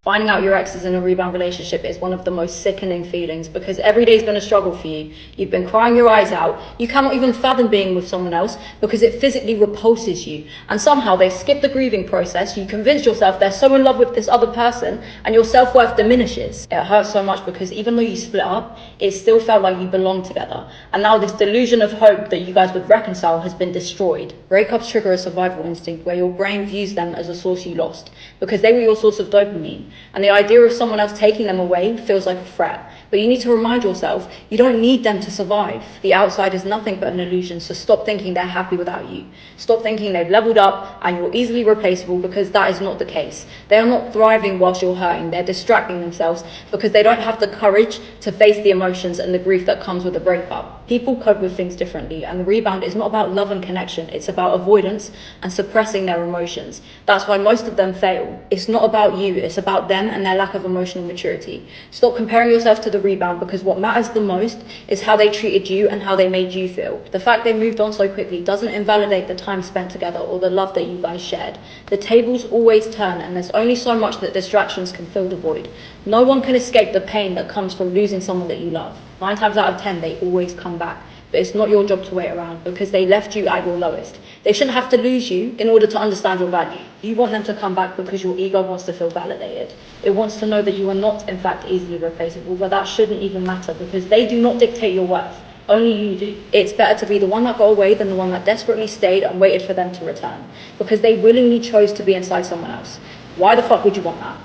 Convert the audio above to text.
Finding out your ex is in a rebound relationship is one of the most sickening feelings because every day's been a struggle for you. You've been crying your eyes out. You cannot even fathom being with someone else because it physically repulses you. And somehow they've skipped the grieving process. You convince yourself they're so in love with this other person and your self-worth diminishes. It hurts so much because even though you split up, it still felt like you belonged together. And now this delusion of hope that you guys would reconcile has been destroyed. Breakups trigger a survival instinct where your brain views them as a source you lost because they were your source of dopamine. And the idea of someone else taking them away feels like a threat. But you need to remind yourself, you don't need them to survive. The outside is nothing but an illusion, so stop thinking they're happy without you. Stop thinking they've leveled up and you're easily replaceable because that is not the case. They are not thriving whilst you're hurting. They're distracting themselves because they don't have the courage to face the emotions and the grief that comes with a breakup. People cope with things differently, and the rebound is not about love and connection. It's about avoidance and suppressing their emotions. That's why most of them fail. It's not about you, it's about them and their lack of emotional maturity. Stop comparing yourself to the rebound because what matters the most is how they treated you and how they made you feel. The fact they moved on so quickly doesn't invalidate the time spent together or the love that you guys shared. The tables always turn, and there's only so much that distractions can fill the void. No one can escape the pain that comes from losing someone that you love. 9 times out of 10, they always come back. But it's not your job to wait around because they left you at your lowest. They shouldn't have to lose you in order to understand your value. You want them to come back because your ego wants to feel validated. It wants to know that you are not, in fact, easily replaceable, but that shouldn't even matter because they do not dictate your worth. Only you do. It's better to be the one that got away than the one that desperately stayed and waited for them to return because they willingly chose to be inside someone else. Why the fuck would you want that?